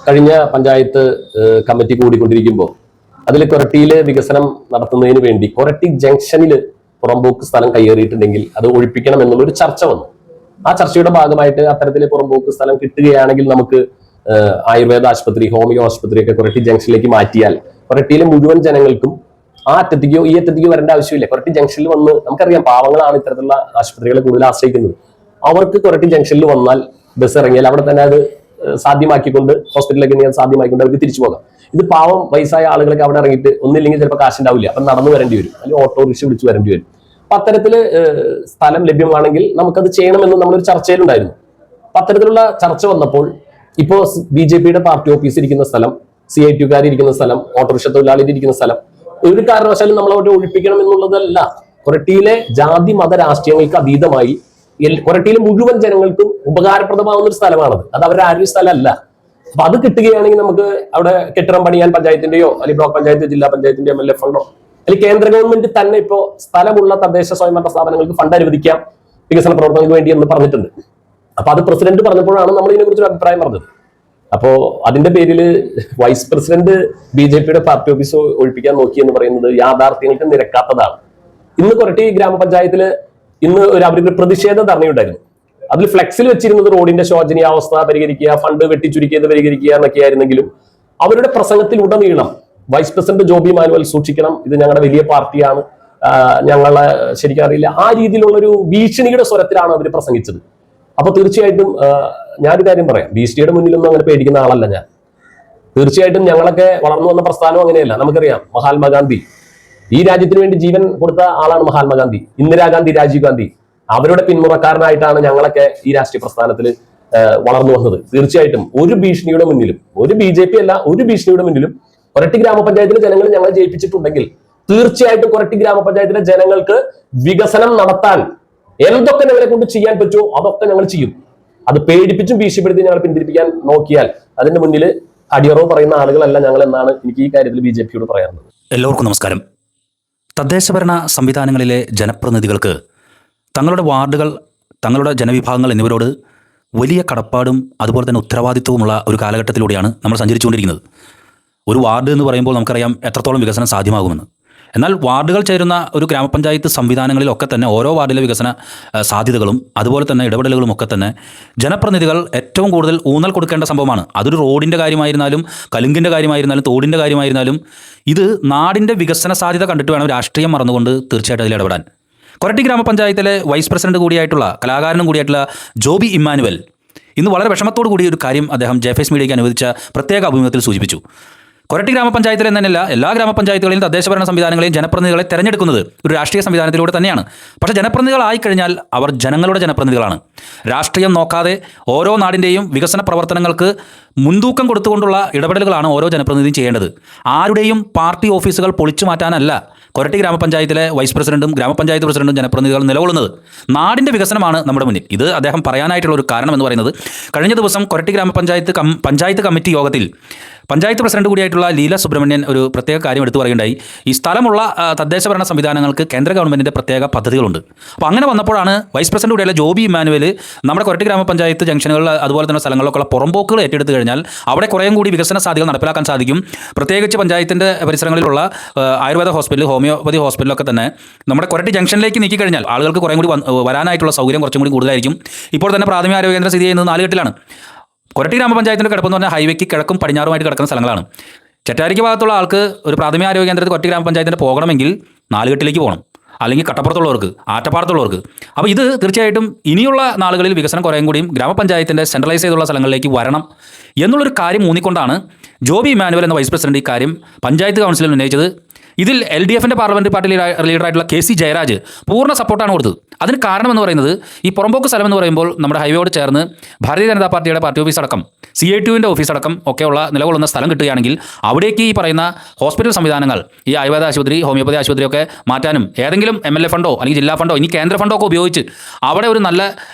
കഴിഞ്ഞ പഞ്ചായത്ത് കമ്മിറ്റി കൂടിക്കൊണ്ടിരിക്കുമ്പോൾ അതിൽ കൊരട്ടിയിലെ വികസനം നടത്തുന്നതിന് വേണ്ടി കൊരട്ടി ജംഗ്ഷനിൽ പുറമ്പോക്ക് സ്ഥലം കയ്യേറിയിട്ടുണ്ടെങ്കിൽ അത് ഒഴിപ്പിക്കണം എന്നുള്ളൊരു ചർച്ച വന്നു. ആ ചർച്ചയുടെ ഭാഗമായിട്ട് അത്തരത്തിൽ പുറമ്പോക്ക് സ്ഥലം കിട്ടുകയാണെങ്കിൽ നമുക്ക് ആയുർവേദ ആശുപത്രി, ഹോമിയോ ആശുപത്രി ഒക്കെ കൊരട്ടി ജംഗ്ഷനിലേക്ക് മാറ്റിയാൽ കൊരട്ടിയിലെ മുഴുവൻ ജനങ്ങൾക്കും ആ അറ്റത്തേക്കോ ഈ അറ്റത്തേക്കോ വരേണ്ട ആവശ്യമില്ല. കൊരട്ടി ജംഗ്ഷനിൽ വന്ന്, നമുക്കറിയാം പാവങ്ങളാണ് ഇത്തരത്തിലുള്ള ആശുപത്രികളെ കൂടുതൽ ആശ്രയിക്കുന്നത്. അവർക്ക് കൊരട്ടി ജംഗ്ഷനിൽ വന്നാൽ ബസ് ഇറങ്ങിയാൽ അവിടെ തന്നെ അത് സാധ്യമാക്കിക്കൊണ്ട് ഹോസ്പിറ്റലിലേക്ക് സാധ്യമാക്കിക്കൊണ്ട് അവർക്ക് തിരിച്ചു പോകാം. ഇത് പാവം വയസ്സായ ആളുകളൊക്കെ അവിടെ ഇറങ്ങിയിട്ട് ഒന്നില്ലെങ്കിൽ ചിലപ്പോൾ കാശുണ്ടാവില്ല, അപ്പം നടന്നു വരേണ്ടി വരും, അല്ലെങ്കിൽ ഓട്ടോറിക്ഷ വിളിച്ച് വരേണ്ടി വരും. അപ്പൊ അത്തരത്തില് സ്ഥലം ലഭ്യമാണെങ്കിൽ നമുക്കത് ചെയ്യണമെന്ന് നമ്മളൊരു ചർച്ചയിലുണ്ടായിരുന്നു. അപ്പൊ അത്തരത്തിലുള്ള ചർച്ച വന്നപ്പോൾ ഇപ്പോ BJP-യുടെ പാർട്ടി ഓഫീസ് ഇരിക്കുന്ന സ്ഥലം, CITUകാർ ഇരിക്കുന്ന സ്ഥലം, ഓട്ടോറിക്ഷ തൊഴിലാളികൾ ഇരിക്കുന്ന സ്ഥലം ഒരു കാരണവശാലും നമ്മൾ അവിടെ ഒഴിപ്പിക്കണം എന്നുള്ളതല്ല. കൊരട്ടിയിലെ ജാതി മത രാഷ്ട്രീയങ്ങൾക്ക് അതീതമായി കൊരട്ടിയിലെ മുഴുവൻ ജനങ്ങൾക്കും ഉപകാരപ്രദമാവുന്ന ഒരു സ്ഥലമാണത്. അത് അവരുടെ ആരും സ്ഥലമല്ല. അപ്പൊ അത് കിട്ടുകയാണെങ്കിൽ നമുക്ക് അവിടെ കെട്ടിടം പണിയാൻ പഞ്ചായത്തിന്റെയോ അല്ലെങ്കിൽ ബ്ലോക്ക് പഞ്ചായത്ത്, ജില്ലാ പഞ്ചായത്തിന്റെ MLA ഫണ്ടോ അല്ലെങ്കിൽ കേന്ദ്ര ഗവൺമെന്റ് തന്നെ ഇപ്പോ സ്ഥലമുള്ള തദ്ദേശ സ്വയംഭരണ സ്ഥാപനങ്ങൾക്ക് ഫണ്ട് അനുവദിക്കാം വികസന പ്രവർത്തനങ്ങൾക്ക് വേണ്ടി എന്ന് പറഞ്ഞിട്ടുണ്ട്. അപ്പൊ അത് പ്രസിഡന്റ് പറഞ്ഞപ്പോഴാണ് നമ്മൾ ഇതിനെക്കുറിച്ചൊരു അഭിപ്രായം പറഞ്ഞത്. അപ്പോ അതിന്റെ പേരിൽ വൈസ് പ്രസിഡന്റ് BJP-യുടെ പാർട്ടി ഓഫീസ് ഒഴിപ്പിക്കാൻ നോക്കി എന്ന് പറയുന്നത് യാഥാർത്ഥ്യങ്ങൾക്ക് നിരക്കാത്തതാണ്. ഇന്ന് കൊരട്ടി ഗ്രാമപഞ്ചായത്തില് ഇന്ന് അവർക്ക് പ്രതിഷേധ ധർണയുണ്ടായിരുന്നു. അതിൽ ഫ്ലെക്സിൽ വെച്ചിരുന്നത് റോഡിന്റെ ശോചനീയാവസ്ഥ പരിഹരിക്കുക, ഫണ്ട് വെട്ടിച്ചുരുക്കിയത് പരിഹരിക്കുക എന്നൊക്കെ ആയിരുന്നെങ്കിലും അവരുടെ പ്രസംഗത്തിൽ ഉടനീളം വൈസ് പ്രസിഡന്റ് ജോബി മാനുവൽ സൂക്ഷിക്കണം, ഇത് ഞങ്ങളുടെ വലിയ പാർട്ടിയാണ്, ഞങ്ങളെ ശരിക്കും അറിയില്ല, ആ രീതിയിലുള്ള ഒരു ഭീഷണിയുടെ സ്വരത്തിലാണ് അവർ പ്രസംഗിച്ചത്. അപ്പൊ തീർച്ചയായിട്ടും ഞാനൊരു കാര്യം പറയാം, BJP-യുടെ മുന്നിലൊന്നും അങ്ങനെ പേടിക്കുന്ന ആളല്ല ഞാൻ. തീർച്ചയായിട്ടും ഞങ്ങളൊക്കെ വളർന്നു വന്ന പ്രസ്ഥാനം അങ്ങനെയല്ല. നമുക്കറിയാം മഹാത്മാഗാന്ധി, ഈ രാജ്യത്തിന് വേണ്ടി ജീവൻ കൊടുത്ത ആളാണ് മഹാത്മാഗാന്ധി. ഇന്ദിരാഗാന്ധി, രാജീവ് ഗാന്ധി, അവരുടെ പിന്മുറക്കാരനായിട്ടാണ് ഞങ്ങളൊക്കെ ഈ രാഷ്ട്രീയ പ്രസ്ഥാനത്തിൽ വളർന്നു വന്നത്. തീർച്ചയായിട്ടും ഒരു ഭീഷണിയുടെ മുന്നിലും, ഒരു BJP അല്ല, ഒരു ഭീഷണിയുടെ മുന്നിലും കൊരട്ടി ഗ്രാമപഞ്ചായത്തിലെ ജനങ്ങൾ ഞങ്ങളെ ജയിപ്പിച്ചിട്ടുണ്ടെങ്കിൽ തീർച്ചയായിട്ടും കൊരട്ടി ഗ്രാമപഞ്ചായത്തിലെ ജനങ്ങൾക്ക് വികസനം നടത്താൻ എന്തൊക്കെ ഞങ്ങളെ കൊണ്ട് ചെയ്യാൻ പറ്റുമോ അതൊക്കെ ഞങ്ങൾ ചെയ്യും. അത് പേടിപ്പിച്ചും ഭീഷണിപ്പെടുത്തി ഞങ്ങൾ പിന്തിരിപ്പിക്കാൻ നോക്കിയാൽ അതിന്റെ മുന്നിൽ അടിയറവ് പറയുന്ന ആളുകളല്ല ഞങ്ങൾ എന്നാണ് എനിക്ക് ഈ കാര്യത്തിൽ BJP-യോട് പറയാനുള്ളത്. എല്ലാവർക്കും നമസ്കാരം. തദ്ദേശഭരണ സംവിധാനങ്ങളിലെ ജനപ്രതിനിധികൾക്ക് തങ്ങളുടെ വാർഡുകൾ, തങ്ങളുടെ ജനവിഭാഗങ്ങൾ എന്നിവരോട് വലിയ കടപ്പാടും അതുപോലെ തന്നെ ഉത്തരവാദിത്വവുമുള്ള ഒരു കാലഘട്ടത്തിലൂടെയാണ് നമ്മൾ സഞ്ചരിച്ചുകൊണ്ടിരിക്കുന്നത്. ഒരു വാർഡ് എന്ന് പറയുമ്പോൾ നമുക്കറിയാം എത്രത്തോളം വികസനം സാധ്യമാകുമെന്ന്. എന്നാൽ വാർഡുകൾ ചേരുന്ന ഒരു ഗ്രാമപഞ്ചായത്ത് സംവിധാനങ്ങളിലൊക്കെ തന്നെ ഓരോ വാർഡിലെ വികസന സാധ്യതകളും അതുപോലെ തന്നെ ഇടപെടലുകളും ഒക്കെ തന്നെ ജനപ്രതിനിധികൾ ഏറ്റവും കൂടുതൽ ഊന്നൽ കൊടുക്കേണ്ട സംഭവമാണ്. അതൊരു റോഡിൻ്റെ കാര്യമായിരുന്നാലും, കലുങ്കിൻ്റെ കാര്യമായിരുന്നാലും, തോടിൻ്റെ കാര്യമായിരുന്നാലും, ഇത് നാടിൻ്റെ വികസന സാധ്യത കണ്ടിട്ട് വേണം രാഷ്ട്രീയം മറന്നുകൊണ്ട് തീർച്ചയായിട്ടും അതിൽ ഇടപെടാൻ. കൊരട്ടി ഗ്രാമപഞ്ചായത്തിലെ വൈസ് പ്രസിഡന്റ് കൂടിയായിട്ടുള്ള, കലാകാരനും കൂടിയായിട്ടുള്ള ജോബി ഇമ്മാനുവൽ ഇന്ന് വളരെ വിഷമത്തോടു കൂടി ഒരു കാര്യം അദ്ദേഹം ജെഫേസ് മീഡിയയ്ക്ക് അനുവദിച്ച പ്രത്യേക അഭിമുഖത്തിൽ സൂചിപ്പിച്ചു. കൊരട്ടി ഗ്രാമപഞ്ചായത്തിൽ എന്നല്ല, എല്ലാ ഗ്രാമപഞ്ചായത്തുകളിലും തദ്ദേശഭരണ സംവിധാനങ്ങളെയും ജനപ്രതിനിധികളെ തെരഞ്ഞെടുക്കുന്നത് ഒരു രാഷ്ട്രീയ സംവിധാനത്തിലൂടെ തന്നെയാണ്. പക്ഷേ ജനപ്രതിനിധികളായി കഴിഞ്ഞാൽ അവർ ജനങ്ങളുടെ ജനപ്രതിനിധികളാണ്. രാഷ്ട്രീയം നോക്കാതെ ഓരോ നാടിൻ്റെയും വികസന പ്രവർത്തനങ്ങൾക്ക് മുൻതൂക്കം കൊടുത്തുകൊണ്ടുള്ള ഇടപെടലുകളാണ് ഓരോ ജനപ്രതിനിധിയും ചെയ്യേണ്ടത്. ആരുടെയും പാർട്ടി ഓഫീസുകൾ പൊളിച്ചു മാറ്റാനല്ല കൊരട്ടി ഗ്രാമപഞ്ചായത്തിലെ വൈസ് പ്രസിഡന്റും ഗ്രാമപഞ്ചായത്ത് പ്രസിഡന്റും ജനപ്രതിനിധികൾ നിലകൊള്ളുന്നത്. നാടിൻ്റെ വികസനമാണ് നമ്മുടെ മുന്നിൽ. ഇത് അദ്ദേഹം പറയാനായിട്ടുള്ള ഒരു കാരണം എന്ന് പറയുന്നത്, കഴിഞ്ഞ ദിവസം കൊരട്ടി പഞ്ചായത്ത് കമ്മിറ്റി യോഗത്തിൽ പഞ്ചായത്ത് പ്രസിഡന്റ് കൂടിയായിട്ടുള്ള ലീല സുബ്രഹ്മണ്യൻ ഒരു പ്രത്യേക കാര്യം എടുത്തു പറയുകയുണ്ടായി. ഈ സ്ഥലമുള്ള തദ്ദേശഭരണ സംവിധാനങ്ങൾക്ക് കേന്ദ്ര ഗവൺമെൻറ്റിൻ്റെ പ്രത്യേക പദ്ധതികളുണ്ട്. അപ്പോൾ അങ്ങനെ വന്നപ്പോഴാണ് വൈസ് പ്രസിഡന്റ് കൂടിയായ ജോബി ഇമ്മാനുവൽ നമ്മുടെ കൊരട്ടി ഗ്രാമപഞ്ചായത്ത് ജംഗ്ഷനുകളിൽ അതുപോലെ തന്നെ സ്ഥലങ്ങളിലൊക്കെയുള്ള പുറമ്പോക്കുകൾ ഏറ്റെടുത്ത് കഴിഞ്ഞാൽ അവിടെ കുറേയും കൂടി വികസന സാധ്യതകൾ നടപ്പിലാക്കാൻ സാധിക്കും. പ്രത്യേകിച്ച് പഞ്ചായത്തിൻ്റെ പരിസരങ്ങളിലുള്ള ആയുർവേദ ഹോസ്പിറ്റൽ, ഹോമിയോപ്പതി ഹോസ്പിറ്റലൊക്കെ തന്നെ നമ്മുടെ കൊരട്ടി ജംഗ്ഷനിലേക്ക് നീക്കിക്കഴിഞ്ഞാൽ ആളുകൾക്ക് കുറേ കൂടി വരാനായിട്ടുള്ള സൗകര്യം കുറച്ചും കൂടി കൂടുതലായിരിക്കും. ഇപ്പോൾ തന്നെ പ്രാഥമിക ആരോഗ്യ കേന്ദ്രം സ്ഥിതി ചെയ്യുന്നത് 4 കെട്ടിലാണ്. കൊരട്ടി ഗ്രാമപഞ്ചായത്തിൻ്റെ കിടപ്പെന്ന് പറഞ്ഞാൽ ഹൈവേക്ക് കിഴക്കും പടിഞ്ഞാറുമായിട്ട് കിടക്കുന്ന സ്ഥലങ്ങളാണ്. ചെറ്റാരിക്ക് ഭാഗത്തുള്ള ആൾക്ക് ഒരു പ്രാഥമിക ആരോഗ്യ കേന്ദ്രത്തിൽ കൊരട്ടി ഗ്രാമപഞ്ചായത്തിന് പോകണമെങ്കിൽ 4 കെട്ടിലേക്ക് പോകണം, അല്ലെങ്കിൽ കട്ടപ്പുറത്തുള്ളവർക്ക്, ആറ്റപ്പാടത്തുള്ളവർക്ക്. അപ്പോൾ ഇത് തീർച്ചയായിട്ടും ഇനിയുള്ള നാളുകളിൽ വികസനം കുറേയും കൂടിയും ഗ്രാമപഞ്ചായത്തിൻ്റെ സെൻട്രലൈസ് ചെയ്തുള്ള സ്ഥലങ്ങളിലേക്ക് വരണം എന്നുള്ളൊരു കാര്യം ഊന്നിക്കൊണ്ടാണ് ജോബി ഇമ്മാനുവൽ എന്ന വൈസ് പ്രസിഡന്റ് ഈ കാര്യം പഞ്ചായത്ത് കൗൺസിലിൽ ഉന്നയിച്ചത്. ഇതിൽ LDF-ൻ്റെ പാർലമെൻ്ററി പാർട്ടി ലീഡറായിട്ടുള്ള KC ജയരാജ് പൂർണ്ണ സപ്പോർട്ടാണ് കൊടുത്തത്. അതിന് കാരണം എന്ന് പറയുന്നത്, ഈ പുറമ്പോക്ക് സ്ഥലം എന്ന് പറയുമ്പോൾ നമ്മുടെ ഹൈവേയോട് ചേർന്ന് ഭാരതീയ ജനതാ പാർട്ടിയുടെ പാർട്ടി ഓഫീസ് അടക്കം CITUവിൻ്റെ ഓഫീസ് അടക്കം ഒക്കെയുള്ള നിലകൊള്ളുന്ന സ്ഥലം കിട്ടുകയാണെങ്കിൽ അവിടേക്ക് ഈ പറയുന്ന ഹോസ്പിറ്റൽ സംവിധാനങ്ങൾ, ഈ ആയുർവേദ ആശുപത്രി, ഹോമിയോപ്പതി ആശുപത്രിയൊക്കെ മാറ്റാനും ഏതെങ്കിലും MLA ഫണ്ടോ അല്ലെങ്കിൽ ജില്ലാ ഫണ്ടോ ഇനി കേന്ദ്ര ഫണ്ടോ ഒക്കെ ഉപയോഗിച്ച് അവിടെ ഒരു നല്ല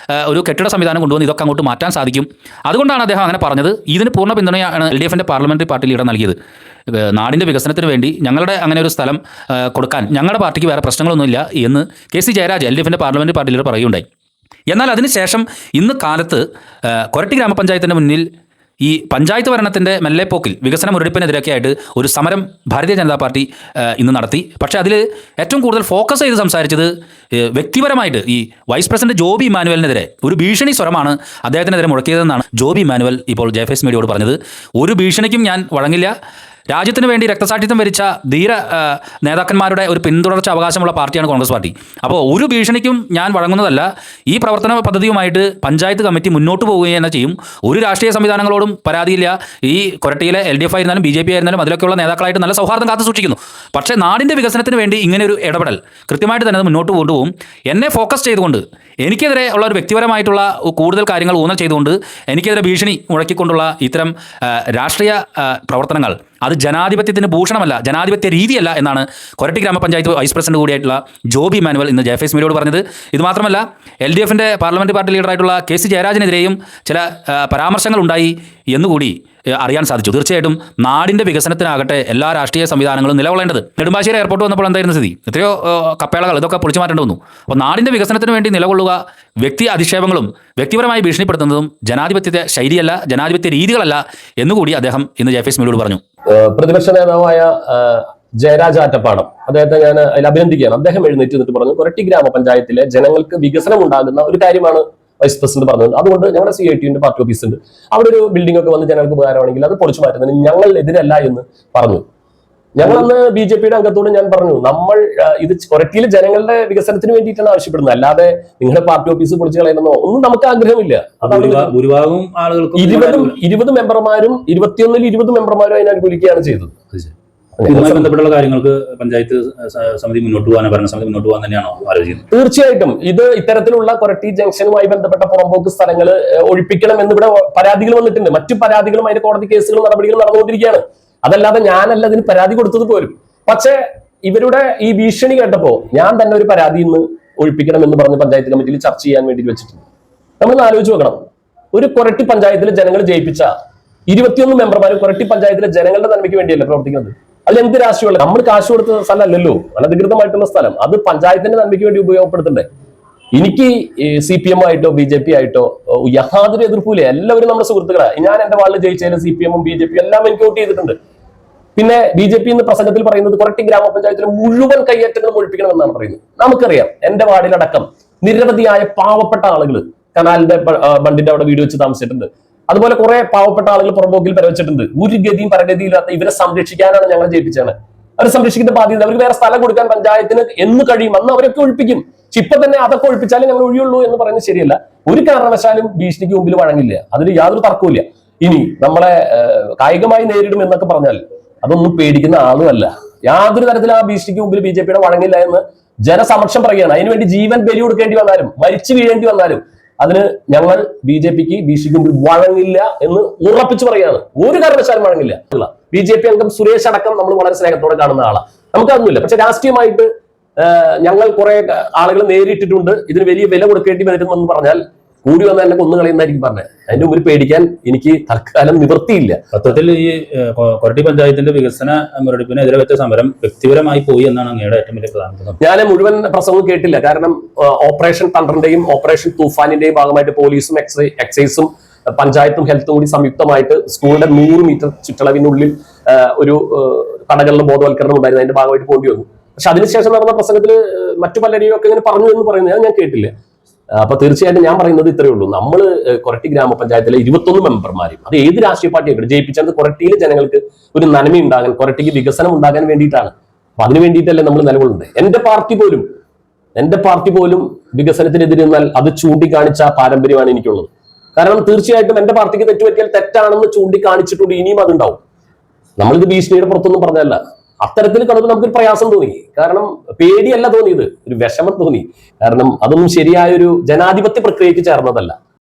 ഒരു കെട്ടിട സംവിധാനം കൊണ്ടുവന്ന് ഇതൊക്കെ അങ്ങോട്ട് മാറ്റാൻ സാധിക്കും. അതുകൊണ്ടാണ് അദ്ദേഹം അങ്ങനെ പറഞ്ഞത്. ഇതിന് പൂർണ്ണ പിന്തുണയാണ് LDF-ൻ്റെ പാർലമെൻ്ററി പാർട്ടി ലീഡർ നൽകിയത്. നാടിൻ്റെ വികസനത്തിന് വേണ്ടി ഞങ്ങളുടെ അങ്ങനെ ഒരു സ്ഥലം കൊടുക്കാൻ ഞങ്ങളുടെ പാർട്ടിക്ക് വേറെ പ്രശ്നങ്ങളൊന്നുമില്ല എന്ന് KC ജയരാജ് LDF-ൻ്റെ പാർലമെൻ്ററി പാർട്ടി ലീഡർ പറയുകയുണ്ടായി. എന്നാൽ അതിനുശേഷം ഇന്ന് കാലത്ത് കൊരട്ടി ഗ്രാമപഞ്ചായത്തിൻ്റെ മുന്നിൽ ഈ പഞ്ചായത്ത് ഭരണത്തിൻ്റെ മെല്ലെപ്പോക്കിൽ വികസന മുരടിപ്പിനെതിരൊക്കെയായിട്ട് ഒരു സമരം ഭാരതീയ ജനതാ പാർട്ടി ഇന്ന് നടത്തി. പക്ഷേ അതിൽ ഏറ്റവും കൂടുതൽ ഫോക്കസ് ചെയ്ത് സംസാരിച്ചത് വ്യക്തിപരമായിട്ട് ഈ വൈസ് പ്രസിഡന്റ് ജോബി ഇമ്മാനുവലിനെതിരെ ഒരു ഭീഷണി സ്വരമാണ് അദ്ദേഹത്തിനെതിരെ മുഴക്കിയതെന്നാണ് ജോബി ഇമ്മാനുവൽ ഇപ്പോൾ ജെഫേസ് മീഡിയയോട് പറഞ്ഞത്. ഒരു ഭീഷണിക്കും ഞാൻ വഴങ്ങില്ല. രാജ്യത്തിന് വേണ്ടി രക്തസാക്ഷിത്വം വരിച്ച ധീര നേതാക്കന്മാരുടെ ഒരു പിന്തുടർച്ച അവകാശമുള്ള പാർട്ടിയാണ് കോൺഗ്രസ് പാർട്ടി. അപ്പോൾ ഒരു ഭീഷണിക്കും ഞാൻ വഴങ്ങുന്നതല്ല. ഈ പ്രവർത്തന പദ്ധതിയുമായിട്ട് പഞ്ചായത്ത് കമ്മിറ്റി മുന്നോട്ട് പോവുകയും തന്നെ ചെയ്യും. ഒരു രാഷ്ട്രീയ സംവിധാനങ്ങളോടും പരാതിയില്ല. ഈ കൊരട്ടിയിലെ LDF ആയിരുന്നാലും BJP ആയിരുന്നാലും അതിലൊക്കെയുള്ള നേതാക്കളായിട്ട് നല്ല സൗഹാർദ്ദം കാത്തു സൂക്ഷിക്കുന്നു. പക്ഷേ നാടിൻ്റെ വികസനത്തിന് വേണ്ടി ഇങ്ങനെ ഒരു ഇടപെടൽ കൃത്യമായിട്ട് തന്നെ അത് മുന്നോട്ട് കൊണ്ടുപോകും. എന്നെ ഫോക്കസ് ചെയ്തുകൊണ്ട് എനിക്കെതിരെ ഉള്ള ഒരു വ്യക്തിപരമായിട്ടുള്ള കൂടുതൽ കാര്യങ്ങൾ ഊന്നൽ ചെയ്തുകൊണ്ട് എനിക്കെതിരെ ഭീഷണി മുഴക്കിക്കൊണ്ടുള്ള ഇത്തരം രാഷ്ട്രീയ പ്രവർത്തനങ്ങൾ അത് ജനാധിപത്യത്തിന് ഭൂഷണമല്ല, ജനാധിപത്യ രീതിയല്ല എന്നാണ് കൊരട്ടി ഗ്രാമപഞ്ചായത്ത് വൈസ് പ്രസിഡന്റ് കൂടിയായിട്ടുള്ള ജോബി ഇമ്മാനുവൽ ഇന്ന് ജെഫേസ് മീഡിയയോട് പറഞ്ഞത്. ഇതുമാത്രമല്ല LDFൻ്റെ പാർലമെന്റ് പാർട്ടി ലീഡറായിട്ടുള്ള KC ജയരാജനെതിരെയും ചില പരാമർശങ്ങൾ ഉണ്ടായി എന്നുകൂടി അറിയാൻ സാധിച്ചു. തീർച്ചയായിട്ടും നാടിൻ്റെ വികസനത്തിനാകട്ടെ എല്ലാ രാഷ്ട്രീയ സംവിധാനങ്ങളും നിലകൊള്ളേണ്ടത്. നെടുമ്പാശ്ശേരി എയർപോർട്ട് വന്നപ്പോൾ എന്തായിരുന്നു സ്ഥിതി? എത്രയോ കപ്പേളകൾ ഇതൊക്കെ പൊളിച്ചു മാറ്റേണ്ടി വന്നു. അപ്പോൾ നാടിൻ്റെ വികസനത്തിന് വേണ്ടി നിലകൊള്ളുക, വ്യക്തി അധിക്ഷേപങ്ങളും വ്യക്തിപരമായി ഭീഷണിപ്പെടുത്തുന്നതും ജനാധിപത്യത്തെ ശൈലിയല്ല, ജനാധിപത്യ രീതികളല്ല എന്നുകൂടി അദ്ദേഹം ഇന്ന് ജെഫേസ് മീഡിയയോട് പറഞ്ഞു. പ്രതിപക്ഷ നേതാവായ ജയരാജ് ആറ്റപ്പാടം, അദ്ദേഹത്തെ ഞാൻ അതിൽ അഭിനന്ദിക്കുകയാണ്. അദ്ദേഹം എഴുന്നേറ്റ് നിന്നിട്ട് പറഞ്ഞു, കൊരട്ടി ഗ്രാമപഞ്ചായത്തിലെ ജനങ്ങൾക്ക് വികസനം ഉണ്ടാകുന്ന ഒരു കാര്യമാണ് വൈസ് പ്രസിഡന്റ് പറഞ്ഞത്. അതുകൊണ്ട് ഞങ്ങളുടെ CITUവിന്റെ പാർട്ടി ഓഫീസ് ഉണ്ട്, അവിടെ ഒരു ബിൽഡിംഗ് ഒക്കെ വന്ന് ജനങ്ങൾക്ക് ഉപകാരമാണെങ്കിൽ അത് പൊളിച്ചു മാറ്റുന്നതിന് ഞങ്ങൾ എതിരല്ല എന്ന് പറഞ്ഞു. ഞങ്ങളന്ന് BJPയുടെ അംഗത്തോട് ഞാൻ പറഞ്ഞു, നമ്മൾ ഇത് കൊരട്ടിയിലെ ജനങ്ങളുടെ വികസനത്തിന് വേണ്ടിയിട്ടാണ് ആവശ്യപ്പെടുന്നത്, അല്ലാതെ നിങ്ങളുടെ പാർട്ടി ഓഫീസ് പൊളിച്ചു കളയണമെന്നോ ഒന്നും നമുക്ക് ആഗ്രഹമില്ല. ഭൂരിഭാഗം ആളുകൾക്കും 20 മെമ്പർമാരും 21-ൽ 20 മെമ്പർമാരും അതിനെ അനുകൂലിക്കുകയാണ് ചെയ്തത്. ഇതുമായി ബന്ധപ്പെട്ടുള്ള കാര്യങ്ങൾക്ക് പഞ്ചായത്ത് സമിതി മുന്നോട്ട് പോകാൻ, ഭരണസമിതി മുന്നോട്ട് പോകാൻ തന്നെയാണോ ആലോചിക്കുന്നത്? തീർച്ചയായിട്ടും ഇത് ഇത്തരത്തിലുള്ള കൊരട്ടി ജംഗ്ഷനുമായി ബന്ധപ്പെട്ട പുറമ്പോക്ക് സ്ഥലങ്ങൾ ഒഴിപ്പിക്കണം എന്നിവിടെ പരാതികൾ വന്നിട്ടുണ്ട്. മറ്റു പരാതികളും അതിന്റെ കോടതി കേസുകളും നടപടികളും നടന്നുകൊണ്ടിരിക്കുകയാണ്. അതല്ലാതെ ഞാനല്ല ഇതിന് പരാതി കൊടുത്തത് പോലും. പക്ഷേ ഇവരുടെ ഈ ഭീഷണി കേട്ടപ്പോ ഞാൻ തന്നെ ഒരു പരാതി ഇന്ന് ഒഴിപ്പിക്കണം എന്ന് പറഞ്ഞ് പഞ്ചായത്ത് കമ്മിറ്റിയിൽ ചർച്ച ചെയ്യാൻ വേണ്ടി വെച്ചിട്ടുണ്ട്. നമ്മൾ ആലോചിച്ച് നോക്കണം, ഒരു കൊരട്ടി പഞ്ചായത്തിലെ ജനങ്ങൾ ജയിപ്പിച്ച 21 മെമ്പർമാരും കൊരട്ടി പഞ്ചായത്തിലെ ജനങ്ങളുടെ നന്മയ്ക്ക് വേണ്ടിയല്ലേ പ്രവർത്തിക്കുന്നത്. അതിൽ എന്ത് രാഷ്ട്രീയമുള്ള, നമ്മൾ കാശ് കൊടുത്ത സ്ഥലമല്ലല്ലോ, അനധികൃതമായിട്ടുള്ള സ്ഥലം, അത് പഞ്ചായത്തിന്റെ നന്മയ്ക്ക് വേണ്ടി ഉപയോഗപ്പെടുത്തണ്ടേ. എനിക്ക് CPM ആയിട്ടോ BJP ആയിട്ടോ യാതൊരു എതിർപ്പില്ല. എല്ലാവരും നമ്മുടെ സുഹൃത്തുക്കളാണ്. ഞാൻ എന്റെ വാർഡിൽ ജയിച്ചതിന് CPM BJP എല്ലാം എനിക്ക് വോട്ട് ചെയ്തിട്ടുണ്ട്. പിന്നെ BJP എന്ന് പ്രസംഗത്തിൽ പറയുന്നത് കൊരട്ടി ഗ്രാമപഞ്ചായത്തിലെ മുഴുവൻ കയ്യേറ്റങ്ങളും ഒഴിപ്പിക്കണമെന്നാണ് പറയുന്നത്. നമുക്കറിയാം, എന്റെ വാർഡിലടക്കം നിരവധിയായ പാവപ്പെട്ട ആളുകൾ കനാലിന്റെ ബണ്ടിന്റെ അവിടെ വീട് വെച്ച് താമസിച്ചിട്ടുണ്ട്. അതുപോലെ കുറെ പാവപ്പെട്ട ആളുകൾ പുറമ്പോക്കിൽ പരവച്ചിട്ടുണ്ട്. ഒരു ഗതിയും പരഗതിയില്ലാത്ത ഇവരെ സംരക്ഷിക്കാനാണ് ഞങ്ങൾ ജയിപ്പിച്ചത്. അവരെ സംരക്ഷിക്കുന്ന ബാധ്യത, അവർക്ക് വേറെ സ്ഥലം കൊടുക്കാൻ പഞ്ചായത്തിന് എന്ന് കഴിയും അന്ന് അവരൊക്കെ ഒഴിപ്പിക്കും. ഇപ്പൊ തന്നെ അതൊക്കെ ഒഴിപ്പിച്ചാലും ഞങ്ങൾ ഒഴിയുള്ളൂ എന്ന് പറയുന്നത് ശരിയല്ല. ഒരു കാരണവശാലും ഭീഷണിക്ക് മുമ്പിൽ വഴങ്ങില്ല, അതിൽ യാതൊരു തർക്കവുമില്ല. ഇനി നമ്മളെ കായികമായി നേരിടും എന്നൊക്കെ പറഞ്ഞാൽ അതൊന്നും പേടിക്കുന്ന ആളുമല്ല. യാതൊരു തരത്തിൽ ആ ഭീഷണിക്ക് മുമ്പിൽ BJPയുടെ വഴങ്ങില്ല എന്ന് ജനസമക്ഷം പറയുകയാണ്. അതിനുവേണ്ടി ജീവൻ ബലി കൊടുക്കേണ്ടി വന്നാലും മരിച്ചു വീഴേണ്ടി വന്നാലും അതിന് ഞങ്ങൾ BJPക്ക് ഭീഷണിക്ക് മുമ്പിൽ വഴങ്ങില്ല എന്ന് ഉറപ്പിച്ചു പറയുകയാണ്. ഒരു കാരണവശാലും വഴങ്ങില്ല. BJP അംഗം സുരേഷ് അടക്കം നമ്മൾ വളരെ സ്നേഹത്തോടെ കാണുന്ന ആളാണ്, നമുക്കതൊന്നുമില്ല. പക്ഷെ രാഷ്ട്രീയമായിട്ട് ഞങ്ങൾ കുറെ ആളുകൾ നേരിട്ടിട്ടുണ്ട്, ഇതിന് വലിയ വില കൊടുക്കേണ്ടി വരുമെന്ന് പറഞ്ഞാൽ കൂടി വന്ന എന്നെ കൊന്നു കളയുന്നതായിരിക്കും പറഞ്ഞത്. അതിന്റെ മുമ്പിൽ പേടിക്കാൻ എനിക്ക് തൽക്കാലം നിവൃത്തിയില്ല. തത്വത്തിൽ ഈ കൊരട്ടി പഞ്ചായത്തിന്റെ വികസന മുരടിപ്പിനെതിരെ വെച്ച സമരം വ്യക്തിപരമായി പോയി എന്നാണ് അങ്ങയുടെ ഏറ്റവും വലിയ പ്രധാനപ്പെട്ട. ഞാൻ മുഴുവൻ പ്രസംഗം കേട്ടില്ല, കാരണം ഓപ്പറേഷൻ തണ്ടറിന്റെയും ഓപ്പറേഷൻ തൂഫാനിന്റെയും ഭാഗമായിട്ട് പോലീസും എക്സൈസും പഞ്ചായത്തും ഹെൽത്തും കൂടി സംയുക്തമായിട്ട് സ്കൂളിന്റെ 100 മീറ്റർ ചുറ്റളവിനുള്ളിൽ ഒരു കടകളിലെ ബോധവൽക്കരണം ഉണ്ടായിരുന്നു. അതിന്റെ ഭാഗമായിട്ട് പോണ്ടി വന്നു. പക്ഷെ അതിനുശേഷം നടന്ന പ്രസംഗത്തിൽ മറ്റു പലരെയും ഒക്കെ ഇങ്ങനെ പറഞ്ഞു എന്ന് പറയുന്നത് ഞാൻ കേട്ടില്ല. അപ്പൊ തീർച്ചയായിട്ടും ഞാൻ പറയുന്നത് ഇത്രയേ ഉള്ളൂ. നമ്മൾ കൊരട്ടി ഗ്രാമപഞ്ചായത്തിലെ 21 മെമ്പർമാരും, അത് ഏത് രാഷ്ട്രീയ പാർട്ടിയൊക്കെ ജയിപ്പിച്ചത് കൊരട്ടിയിലെ ജനങ്ങൾക്ക് ഒരു നന്മ ഉണ്ടാകാൻ, കൊരട്ടിക്ക് വികസനം ഉണ്ടാകാൻ വേണ്ടിയിട്ടാണ്. അപ്പൊ അതിനു വേണ്ടിയിട്ടല്ലേ നമ്മൾ നിലകൊള്ളുന്നത്. എന്റെ പാർട്ടി പോലും വികസനത്തിനെതിരെ നിന്നാൽ അത് ചൂണ്ടിക്കാണിച്ച പാരമ്പര്യമാണ് എനിക്കുള്ളത്. കാരണം തീർച്ചയായിട്ടും എന്റെ പാർട്ടിക്ക് തെറ്റുപറ്റിയാൽ തെറ്റാണെന്ന് ചൂണ്ടിക്കാണിച്ചിട്ടുണ്ട്, ഇനിയും അതുണ്ടാവും. നമ്മളിത് ഭീഷണിയുടെ പുറത്തൊന്നും പറഞ്ഞതല്ല. അത്തരത്തിൽ കണ്ടപ്പോൾ നമുക്കൊരു പ്രയാസം തോന്നി. കാരണം പേടിയല്ല തോന്നിയത്, ഒരു വിഷമം തോന്നി. കാരണം അതൊന്നും ശരിയായൊരു ജനാധിപത്യ പ്രക്രിയക്ക് ചേർന്നതല്ല.